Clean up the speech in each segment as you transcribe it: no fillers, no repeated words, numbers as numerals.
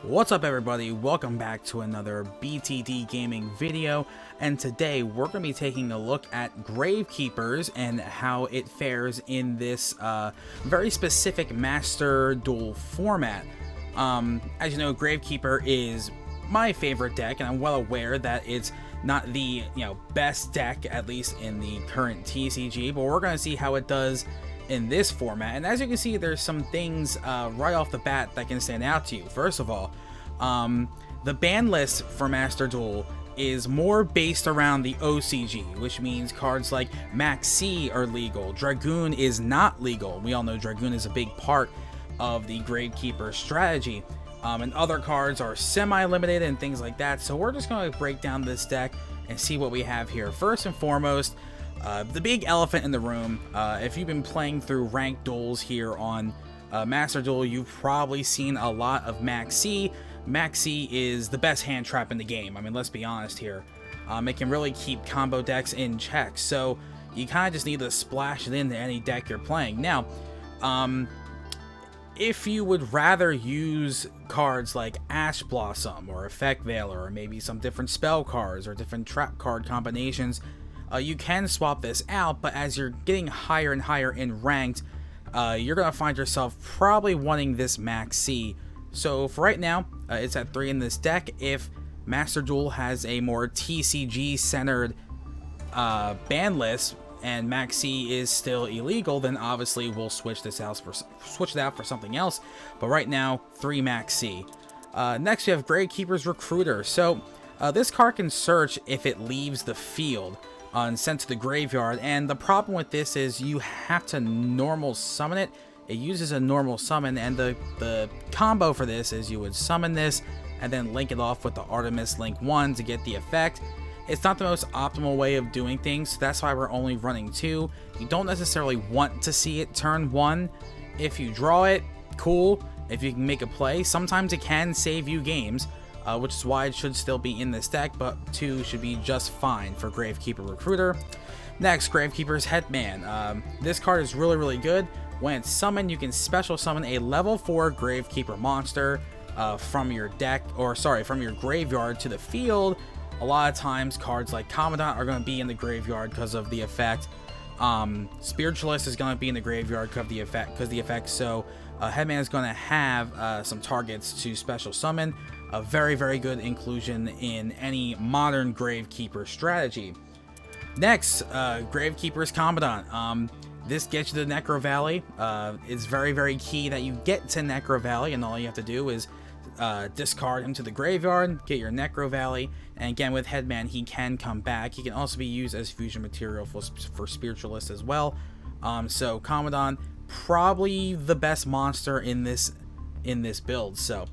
What's up everybody, welcome back to another BTD gaming video, and today we're going to be taking a look at Gravekeepers and how it fares in this very specific Master Duel format. As you know, Gravekeeper is my favorite deck, and I'm well aware that it's not the best deck, at least in the current TCG, but we're going to see how it does in this format. And as you can see, there's some things right off the bat that can stand out to you. First of all, the ban list for Master Duel is more based around the OCG, which means cards like Max C are legal. Dragoon is not legal. We all know Dragoon is a big part of the Gravekeeper strategy. And other cards are semi-limited and things like that. So we're just going to break down this deck and see what we have here. First and foremost, the big elephant in the room, if you've been playing through ranked duels here on Master Duel, you've probably seen a lot of Max C. Max C is the best hand trap in the game. I mean, let's be honest here. It can really keep combo decks in check, so you kind of just need to splash it into any deck you're playing. Now, if you would rather use cards like Ash Blossom or Effect Veiler, or maybe some different spell cards or different trap card combinations, you can swap this out, but as you're getting higher and higher in ranked, you're going to find yourself probably wanting this Max C. So for right now, it's at 3 in this deck. If Master Duel has a more TCG centered ban list and Max C is still illegal, then obviously we'll switch it out for something else. But right now, 3 Max C. Next we have Gravekeepers Recruiter. So this card can search if it leaves the field and sent to the graveyard, and the problem with this is you have to normal summon it. It uses a normal summon, and the combo for this is you would summon this and then link it off with the Artemis Link 1 to get the effect. It's not the most optimal way of doing things, so that's why we're only running 2. You don't necessarily want to see it turn 1. If you draw it, cool. If you can make a play, sometimes it can save you games, which is why it should still be in this deck, but 2 should be just fine for Gravekeeper Recruiter. Next, Gravekeeper's Headman. This card is really good. When it's summoned, you can special summon a level 4 Gravekeeper monster from your deck, or sorry, from your graveyard to the field. A lot of times, cards like Commandant are going to be in the graveyard because of the effect. Spiritualist is going to be in the graveyard because of the effect. So Headman is going to have some targets to special summon. A very good inclusion in any modern Gravekeeper strategy. Next, Gravekeeper's Commandant. This gets you to Necro Valley. It's very key that you get to Necro Valley, and all you have to do is discard him to the graveyard, get your Necro Valley, and again with Headman he can come back. He can also be used as fusion material for Spiritualist as well. So Commandant, probably the best monster in this build. So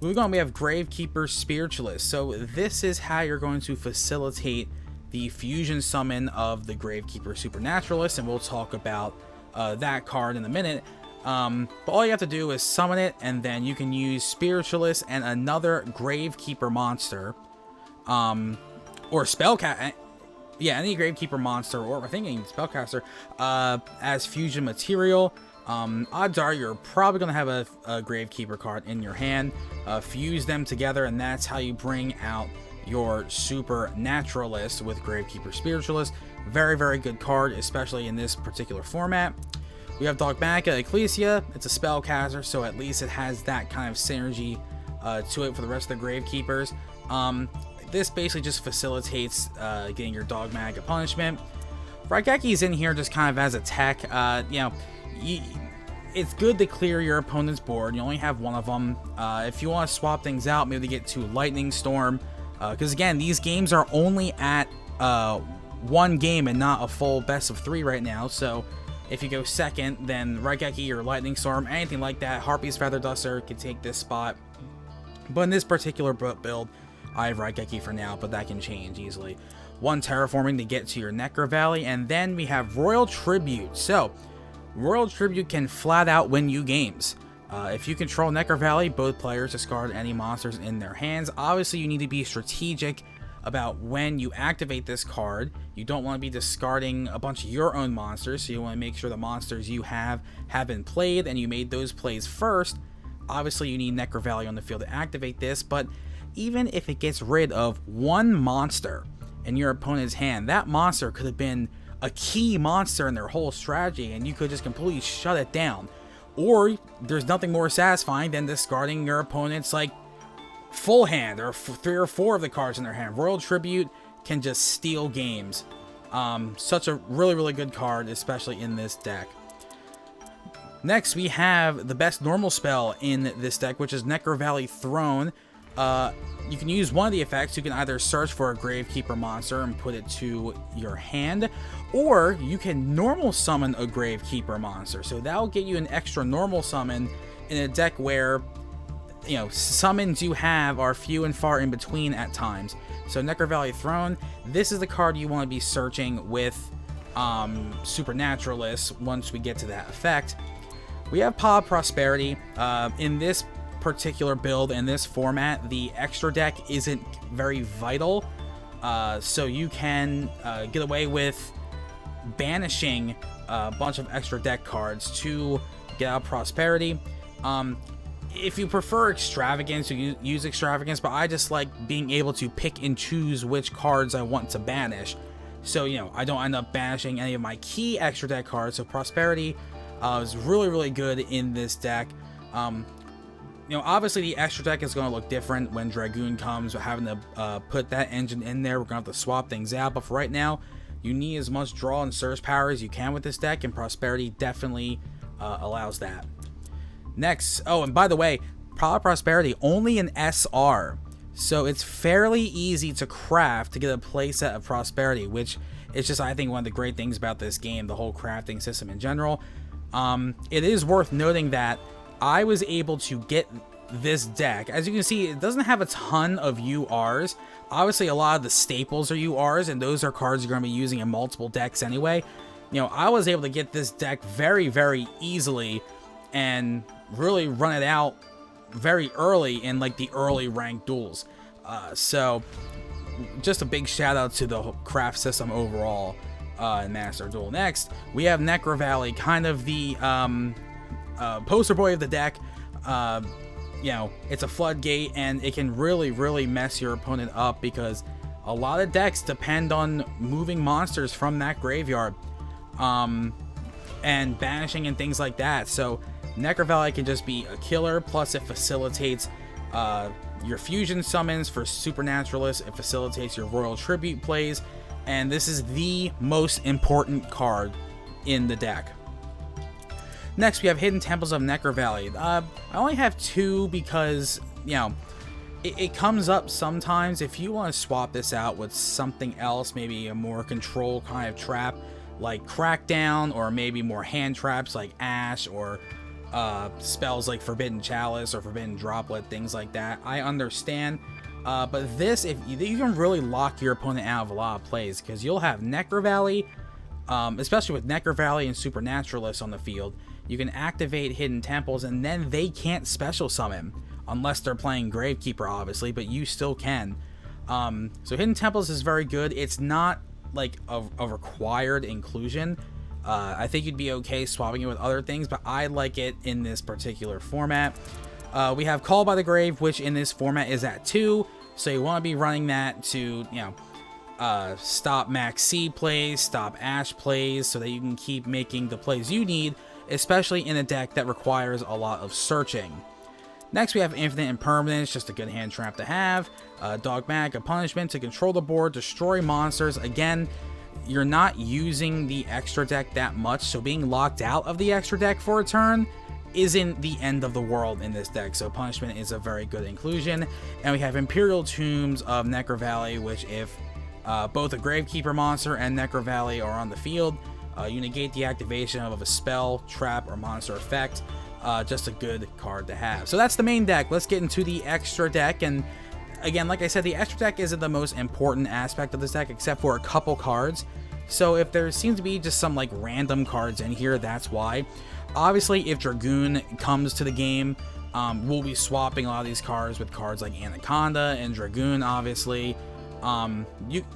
moving on, we have Gravekeeper Spiritualist. So this is how you're going to facilitate the fusion summon of the Gravekeeper Supernaturalist, and we'll talk about that card in a minute. But all you have to do is summon it, and then you can use Spiritualist and another Gravekeeper monster, or Spellcaster, any Gravekeeper monster, or I think any Spellcaster, as fusion material. Odds are you're probably going to have a Gravekeeper card in your hand. Fuse them together, and that's how you bring out your Supernaturalist with Gravekeeper Spiritualist. Very good card, especially in this particular format. We have Dogmatica Ecclesia. It's a spellcaster, so at least it has that kind of synergy to it for the rest of the Gravekeepers. This basically just facilitates getting your Dogmatica punishment. Raigeki's in here just kind of as a tech. It's good to clear your opponent's board. You only have one of them. If you want to swap things out, maybe to get to Lightning Storm, because again, these games are only at one game and not a full best of 3 right now. So if you go second, then Raigeki or Lightning Storm, anything like that, Harpy's Feather Duster can take this spot. But in this particular build, I have Raigeki for now, but that can change easily. 1 Terraforming to get to your Necro Valley, and then we have Royal Tribute. So Royal Tribute can flat out win you games. If you control Necro Valley, both players discard any monsters in their hands. Obviously, you need to be strategic about when you activate this card. You don't want to be discarding a bunch of your own monsters, so you want to make sure the monsters you have been played and you made those plays first. Obviously, you need Necro Valley on the field to activate this, but even if it gets rid of one monster in your opponent's hand, that monster could have been a key monster in their whole strategy, and you could just completely shut it down. Or there's nothing more satisfying than discarding your opponent's like full hand or 3 or 4 of the cards in their hand. Royal Tribute can just steal games. Such a really good card, especially in this deck. Next, we have the best normal spell in this deck, which is Necro Valley Throne. You can use one of the effects. You can either search for a Gravekeeper monster and put it to your hand, or you can normal summon a Gravekeeper monster. So that'll get you an extra normal summon in a deck where, you know, summons you have are few and far in between at times. So Necro Valley Throne, this is the card you want to be searching with Supernaturalists once we get to that effect. We have Paw of Prosperity. In this particular build, in this format, the extra deck isn't very vital, so you can get away with banishing a bunch of extra deck cards to get out Prosperity. If you prefer Extravagance, you use Extravagance, but I just like being able to pick and choose which cards I want to banish, so you know, I don't end up banishing any of my key extra deck cards. So Prosperity is really good in this deck. You know, obviously the extra deck is going to look different when Dragoon comes. We're having to put that engine in there. We're going to have to swap things out. But for right now, you need as much draw and surge power as you can with this deck, and Prosperity definitely allows that. Next, oh, and by the way, Prosperity only an SR. So it's fairly easy to craft to get a playset of Prosperity, which is just, I think, one of the great things about this game, the whole crafting system in general. It is worth noting that I was able to get this deck. As you can see, it doesn't have a ton of URs. Obviously, a lot of the staples are URs, and those are cards you're going to be using in multiple decks anyway. You know, I was able to get this deck very easily and really run it out very early in like the early ranked duels. So just a big shout out to the craft system overall in Master Duel. Next, we have Necro Valley, kind of the poster boy of the deck. You know, it's a floodgate, and it can really mess your opponent up because a lot of decks depend on moving monsters from that graveyard and banishing and things like that. So Necro Valley can just be a killer, plus it facilitates your fusion summons for Supernaturalists, it facilitates your Royal Tribute plays, and this is the most important card in the deck. Next, we have Hidden Temples of Necro Valley. I only have 2 because, you know, it comes up sometimes. If you want to swap this out with something else, maybe a more control kind of trap like Crackdown, or maybe more hand traps like Ash, or spells like Forbidden Chalice or Forbidden Droplet, things like that, I understand. But this, if you can really lock your opponent out of a lot of plays, because you'll have Necro Valley, especially with Necro Valley and Supernaturalists on the field, you can activate Hidden Temples, and then they can't special summon unless they're playing Gravekeeper, obviously, but you still can. So Hidden Temples is very good. It's not like a required inclusion. I think you'd be okay swapping it with other things, but I like it in this particular format. We have Call by the Grave, which in this format is at 2, so you want to be running that to, you know, stop Max C plays, stop Ash plays, so that you can keep making the plays you need, especially in a deck that requires a lot of searching. Next, we have Infinite Impermanence, just a good hand trap to have. Dogmatic, a punishment to control the board, destroy monsters. Again, you're not using the extra deck that much, so being locked out of the extra deck for a turn isn't the end of the world in this deck, so punishment is a very good inclusion. And we have Imperial Tombs of Necro Valley, which if both a Gravekeeper monster and Necro Valley are on the field, you negate the activation of a spell, trap, or monster effect. Just a good card to have. So that's the main deck. Let's get into the extra deck. And again, like I said, the extra deck isn't the most important aspect of this deck, except for a couple cards. So if there seems to be just some like random cards in here, that's why. Obviously, if Dragoon comes to the game, we'll be swapping a lot of these cards with cards like Anaconda and Dragoon, obviously.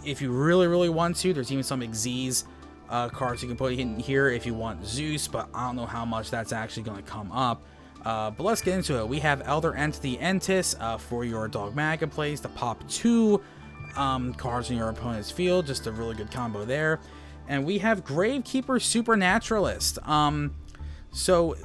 If you really want to, there's even some Xyz cards you can put in here if you want Zeus, but I don't know how much that's actually going to come up. But let's get into it. We have Elder Entity Entis for your Dogmatica plays to pop 2 cards in your opponent's field. Just a really good combo there. And we have Gravekeepers Supernaturalist. So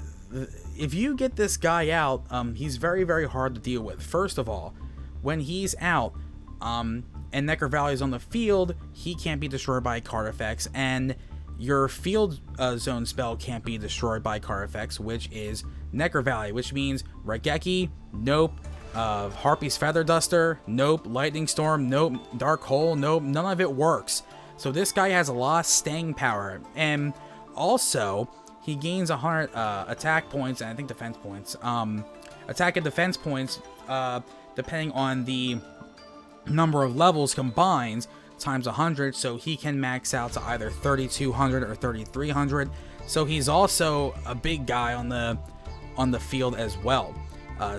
if you get this guy out, he's very, very hard to deal with. First of all, when he's out and Necro Valley is on the field, he can't be destroyed by card effects, and your field zone spell can't be destroyed by card effects, which is Necro Valley, which means Regeki, nope. Harpy's Feather Duster, nope. Lightning Storm, nope. Dark Hole, nope. None of it works. So this guy has a lot of staying power, and also he gains 100 attack points and I think defense points. Attack and defense points, depending on the number of levels combined, times 100, so he can max out to either 3200 or 3300. So he's also a big guy on the field as well.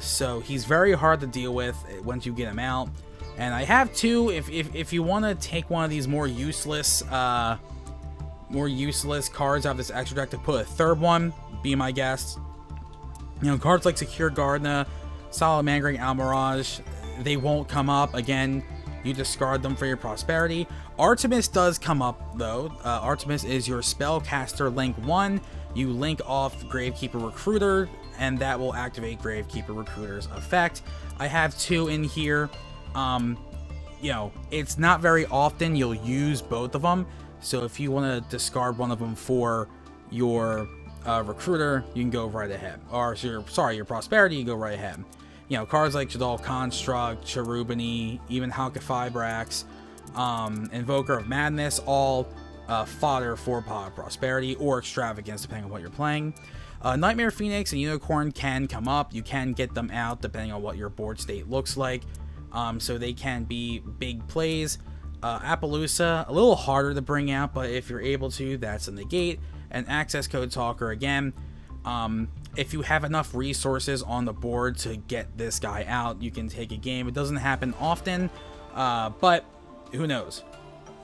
So he's very hard to deal with once you get him out. And I have 2. If you want to take one of these more useless cards out of this extra deck to put a 3rd one, be my guest. You know, cards like Secure Gardna, Salamangreat Almirage, they won't come up. Again, you discard them for your prosperity. Artemis does come up though. Artemis is your spellcaster link 1. You link off Gravekeeper Recruiter, and that will activate Gravekeeper Recruiter's effect. I have 2 in here. You know, it's not very often you'll use both of them. So if you want to discard one of them for your Recruiter, you can go right ahead. Or your prosperity, you go right ahead. You know, cards like Jadal Construct, Cherubini, even Halka-Fibrax, Invoker of Madness, all fodder for prosperity or extravagance, depending on what you're playing. Nightmare Phoenix and Unicorn can come up. You can get them out depending on what your board state looks like. So they can be big plays. Appaloosa, a little harder to bring out, but if you're able to, that's a negate. And Access Code Talker, again, if you have enough resources on the board to get this guy out, you can take a game. It doesn't happen often, but who knows.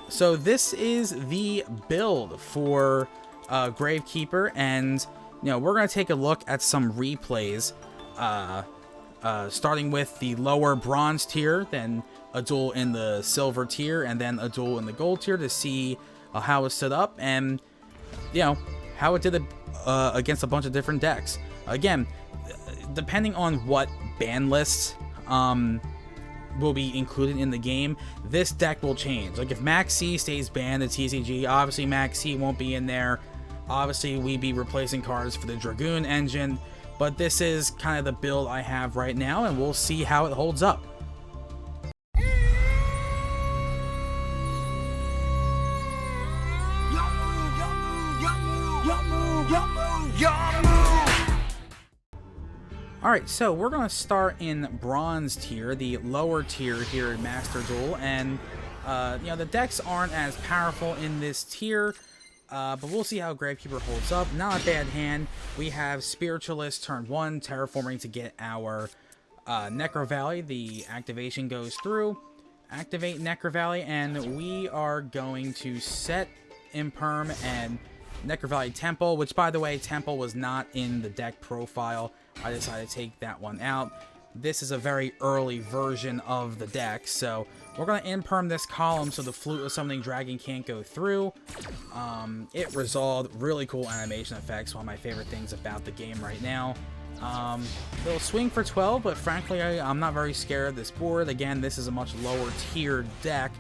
So this is the build for Gravekeeper, and you know, we're going to take a look at some replays, starting with the lower bronze tier, then a duel in the silver tier, and then a duel in the gold tier to see how it's set up, and you know, how it did against a bunch of different decks. Again, depending on what ban lists will be included in the game, this deck will change. Like if Max C stays banned at TCG, obviously Max C won't be in there. Obviously we'd be replacing cards for the Dragoon engine, but this is kind of the build I have right now, and we'll see how it holds up. Alright, so we're going to start in bronze tier, the lower tier here in Master Duel, and you know, the decks aren't as powerful in this tier, but we'll see how Gravekeeper holds up. Not a bad hand. We have Spiritualist turn 1, Terraforming to get our Necro Valley. The activation goes through. Activate Necro Valley, and we are going to set Imperm and Necro Valley Temple, which, by the way, Temple was not in the deck profile. I decided to take that one out. This is a very early version of the deck, so we're going to Imperm this column so the Flute of Summoning Dragon can't go through. It resolved. Really cool animation effects, one of my favorite things about the game right now. It'll swing for 12, but frankly, I'm not very scared of this board. Again, this is a much lower tier deck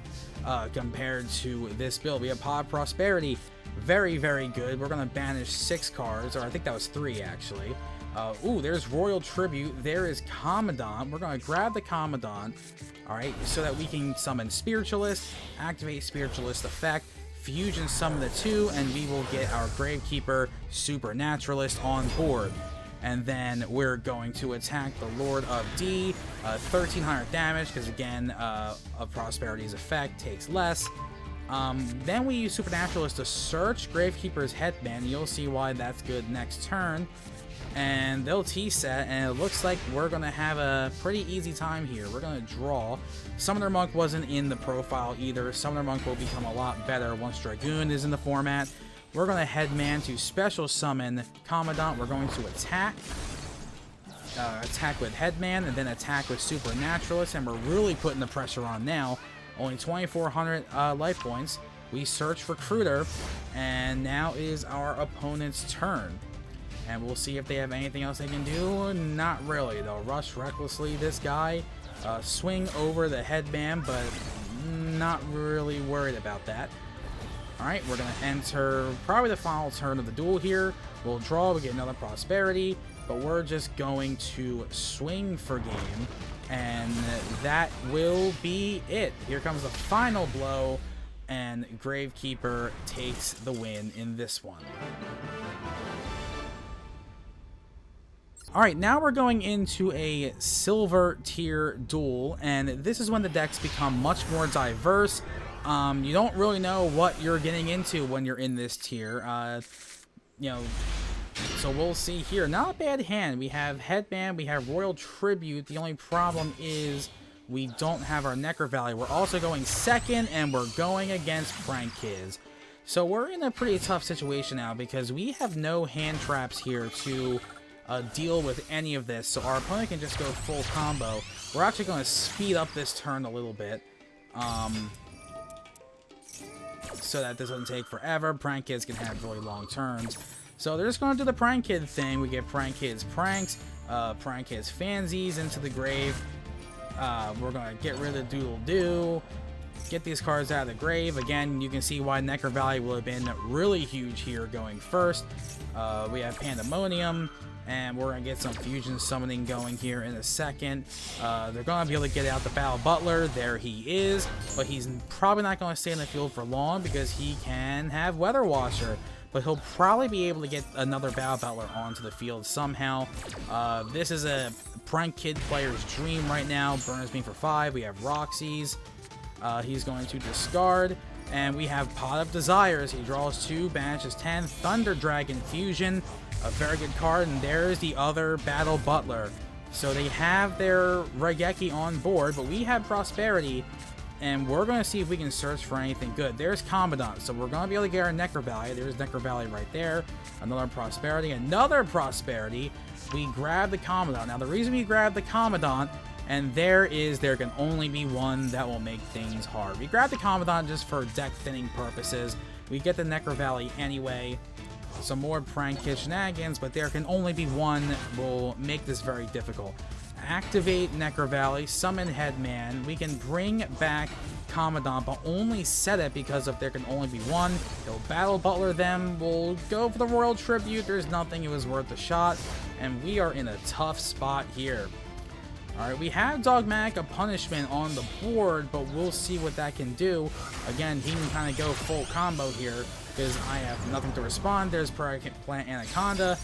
compared to this build. We have Pod Prosperity. Very, very good. We're going to banish 6 cards, or I think that was 3, actually. Ooh, there's Royal Tribute. There is Commandant. We're going to grab the Commandant, alright, so that we can summon Spiritualist, activate Spiritualist effect, fusion summon the 2, and we will get our Gravekeeper Supernaturalist on board. And then we're going to attack the Lord of D, 1300 damage, because again, of Prosperity's effect takes less. Then we use Supernaturalist to search Gravekeeper's headband. You'll see why that's good next turn. And they'll T-set, and it looks like we're going to have a pretty easy time here. We're going to draw. Summoner Monk wasn't in the profile either. Summoner Monk will become a lot better once Dragoon is in the format. We're going to Headman to special summon Commandant. We're going to attack. attack with Headman, and then attack with Supernaturalist, and we're really putting the pressure on now. Only 2,400 life points. We search Recruiter, and now is our opponent's turn. And we'll see if they have anything else they can do. Not really. They'll rush recklessly this guy, swing over the Headman, but not really worried about that. Alright, we're going to enter probably the final turn of the duel here. We'll draw, we get another Prosperity, but we're just going to swing for game, and that will be it. Here comes the final blow, and Gravekeeper takes the win in this one. Alright, now we're going into a silver tier duel, and this is when the decks become much more diverse. You don't really know what you're getting into when you're in this tier. You know, so we'll see here. Not a bad hand. We have Headband, we have Royal Tribute. The only problem is we don't have our Necro Valley. We're also going second, and we're going against Prank Kids. So we're in a pretty tough situation now because we have no hand traps here to deal with any of this. So our opponent can just go full combo. We're actually going to speed up this turn a little bit. So that this doesn't take forever. Prank Kids can have really long turns. So they're just going to do the Prank Kid thing. We get Prank Kids Pranks, Prank Kids Fansies into the grave. We're going to get rid of Doodle Doo. Get these cards out of the grave. Again, you can see why Necro Valley will have been really huge here going first. We have Pandemonium, and we're going to get some Fusion Summoning going here in a second. They're going to be able to get out the Battle Butler. There he is, but he's probably not going to stay in the field for long because he can have Weather Washer. But he'll probably be able to get another Battle Butler onto the field somehow. This is a Prank Kid player's dream right now. Burner's Beam for 5. We have Roxy's. He's going to discard. And we have Pot of Desires. He draws 2, banishes 10. Thunder Dragon Fusion. A very good card. And there's the other Battle Butler. So they have their Raigeki on board, but we have Prosperity. And we're going to see if we can search for anything good. There's Commandant, so we're going to be able to get our Necro Valley. There's Necro Valley right there. Another Prosperity. Another Prosperity. We grab the Commandant. Now, the reason we grab the Commandant, and there can only be one that will make things hard. We grab the Commandant just for deck thinning purposes. We get the Necro Valley anyway. Some more Prank Kid shenanigans, but there can only be one will make this very difficult. Activate Necro Valley, summon Headman. We can bring back Commandant, but only set it because if there can only be one. He'll Battle Butler them. We'll go for the Royal Tribute. There's nothing. It was worth a shot. And we are in a tough spot here. Alright, we have Dogmatic of Punishment on the board, but we'll see what that can do. Again, he can kind of go full combo here because I have nothing to respond. There's Plant Anaconda.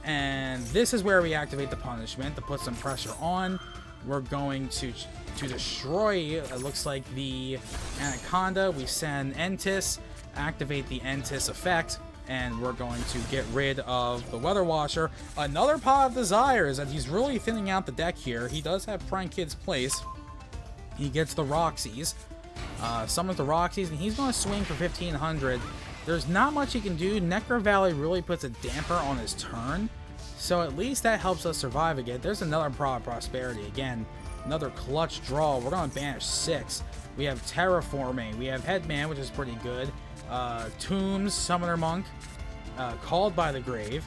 And this is where we activate the punishment to put some pressure on. We're going to destroy, it looks like, the Anaconda. We send Entis, activate the Entis effect, and we're going to get rid of the Weather Washer. Another Pot of Desires, and he's really thinning out the deck here. He does have Prank Kid's place. He gets the Roxy's, summons the Roxy's, and he's going to swing for 1,500. There's not much he can do. Necro Valley really puts a damper on his turn, so at least that helps us survive again. There's another Prosperity again. Another clutch draw. We're going to banish 6. We have Terraforming. We have Headman, which is pretty good. Tombs, Summoner Monk, Called by the Grave,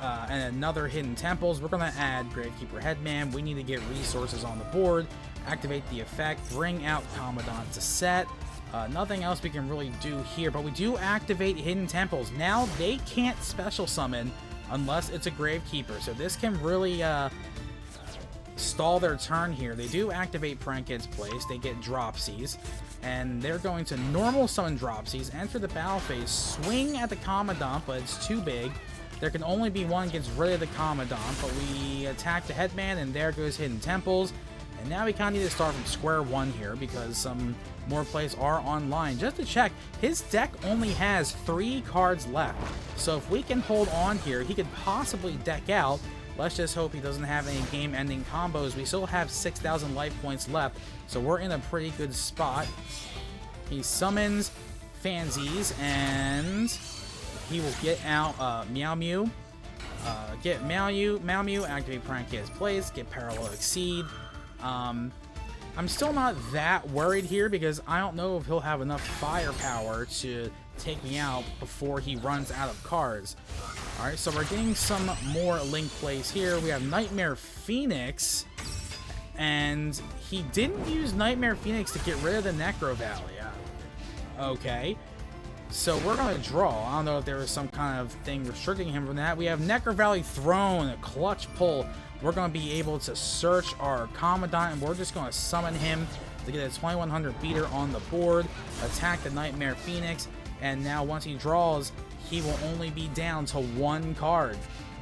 and another Hidden Temples. We're going to add Gravekeeper Headman. We need to get resources on the board. Activate the effect. Bring out Commandant to set. Nothing else we can really do here, but we do activate Hidden Temples. Now they can't special summon unless it's a Gravekeeper, so this can really stall their turn here. They do activate Prank Kid's place. They get Dropsies, and they're going to normal summon Dropsies, enter the battle phase, swing at the Commandant, but it's too big. There can only be one, gets rid of the Commandant, but we attack the Headman, and there goes Hidden Temples. And now we kind of need to start from square one here because some more plays are online. Just to check, his deck only has 3 cards left. So if we can hold on here, he could possibly deck out. Let's just hope he doesn't have any game-ending combos. We still have 6,000 life points left, so we're in a pretty good spot. He summons Fansies, and he will get out Meow Mew. Get Maomew, activate Prank Kid's place, get Parallel Exceed. I'm still not that worried here because I don't know if he'll have enough firepower to take me out before he runs out of cards. Alright, so we're getting some more link plays here. We have Nightmare Phoenix, and he didn't use Nightmare Phoenix to get rid of the Necro Valley. Okay, so we're going to draw. I don't know if there was some kind of thing restricting him from that. We have Necro Valley Throne, a clutch pull. We're going to be able to search our Commandant, and we're just going to summon him to get a 2100 beater on the board, attack the Nightmare Phoenix, and now once he draws, he will only be down to 1 card.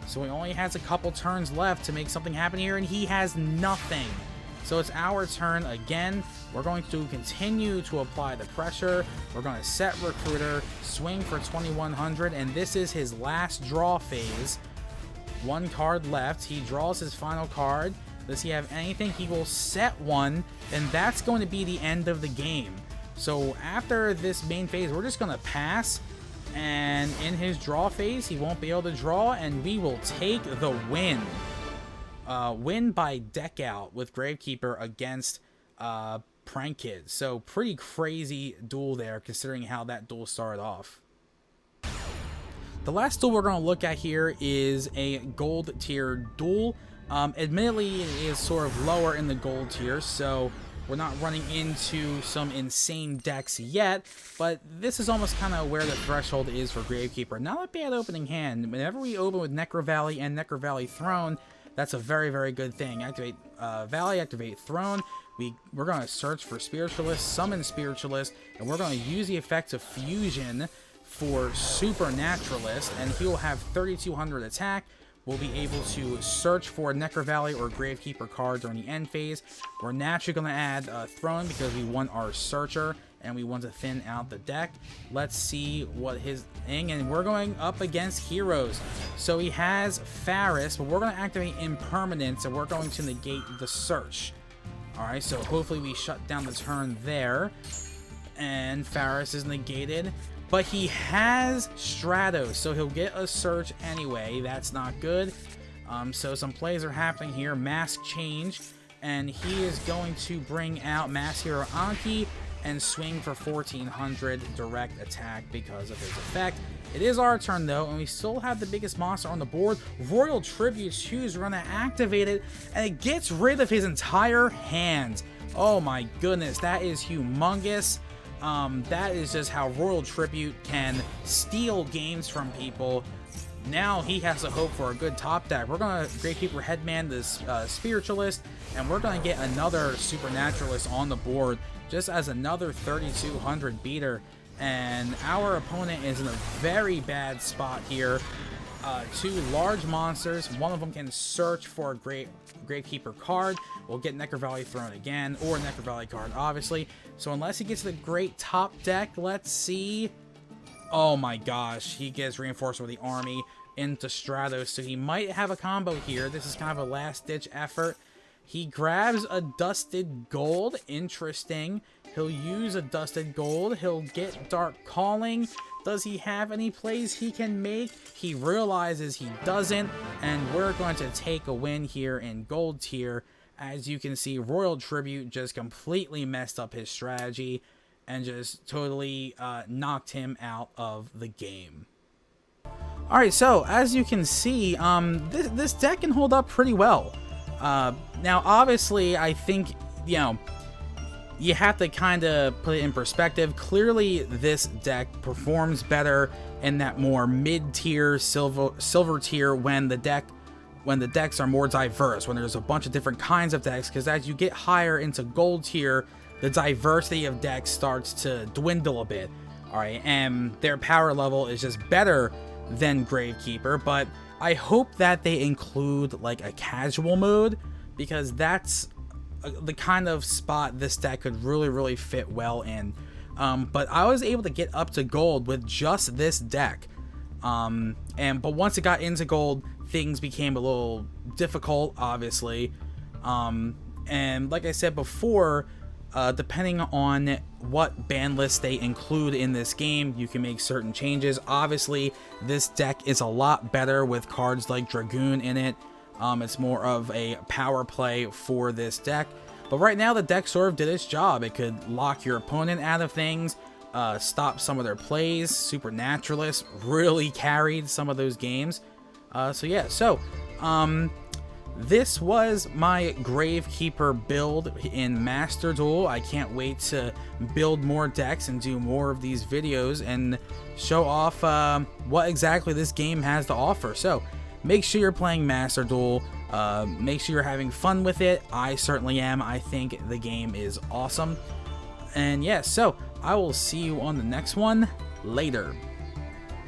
So he only has a couple turns left to make something happen here, and he has nothing. So it's our turn again. We're going to continue to apply the pressure. We're going to set Recruiter, swing for 2100, and this is his last draw phase. 1 card left. He draws his final card. Does he have anything? He will set 1, and that's going to be the end of the game. So after this main phase, we're just going to pass, and in his draw phase, he won't be able to draw, and we will take the win. Win by deck out with Gravekeeper against Prank Kid. So pretty crazy duel there, considering how that duel started off. The last duel we're going to look at here is a gold tier duel. Admittedly, it is sort of lower in the gold tier, so we're not running into some insane decks yet, but this is almost kind of where the threshold is for Gravekeeper. Not a bad opening hand. Whenever we open with Necro Valley and Necro Valley Throne, that's a very, very good thing. Activate Valley, activate Throne. We're going to search for Spiritualist, summon Spiritualist, and we're going to use the effect of Fusion for Supernaturalist, and he will have 3200 attack. We'll be able to search for Necro Valley or Gravekeeper card during the end phase. We're naturally going to add Throne because we want our Searcher and we want to thin out the deck. Let's see what his thing, and we're going up against heroes. So he has Faris, but we're going to activate Impermanence and we're going to negate the search. Alright, so hopefully we shut down the turn there. And Faris is negated. But he has Stratos, so he'll get a search anyway. That's not good. So some plays are happening here. Mask change. And he is going to bring out Mass Hero Anki and swing for 1400 direct attack because of his effect. It is our turn though, and we still have the biggest monster on the board. Royal Tribute Shoes. We're going to activate it, and it gets rid of his entire hand. Oh my goodness, that is humongous. That is just how Royal Tribute can steal games from people. Now he has to hope for a good top deck. We're going to Gravekeeper Headman this Spiritualist, and we're going to get another Supernaturalist on the board just as another 3200 beater. And our opponent is in a very bad spot here. 2 large monsters. One of them can search for a Gravekeeper card. We'll get Necro Valley Throne again, or Necro Valley card, obviously. So unless he gets the great top deck, let's see. Oh my gosh, he gets reinforced with the army into Stratos, so he might have a combo here. This is kind of a last-ditch effort. He grabs a Dusted Gold. Interesting. He'll use a Dusted Gold. He'll get Dark Calling. Does he have any plays he can make? He realizes he doesn't, and we're going to take a win here in gold tier. As you can see, Royal Tribute just completely messed up his strategy and just totally knocked him out of the game. Alright, so as you can see, this deck can hold up pretty well. Now, obviously, I think, you know, you have to kind of put it in perspective. Clearly, this deck performs better in that more mid-tier, silver tier when the decks are more diverse, when there's a bunch of different kinds of decks, because as you get higher into gold tier, the diversity of decks starts to dwindle a bit. Alright, and their power level is just better than Gravekeeper, but I hope that they include like a casual mode, because that's the kind of spot this deck could really fit well in. But I was able to get up to gold with just this deck. But once it got into gold, things became a little difficult, obviously. And like I said before, Depending on what ban list they include in this game, you can make certain changes. Obviously, this deck is a lot better with cards like Dragoon in it. It's more of a power play for this deck. But right now, the deck sort of did its job. It could lock your opponent out of things, stop some of their plays. Supernaturalist really carried some of those games. This was my Gravekeeper build in Master Duel. I can't wait to build more decks and do more of these videos and show off what exactly this game has to offer. So make sure you're playing Master Duel. Make sure you're having fun with it. I certainly am. I think the game is awesome. And yeah, so I will see you on the next one later.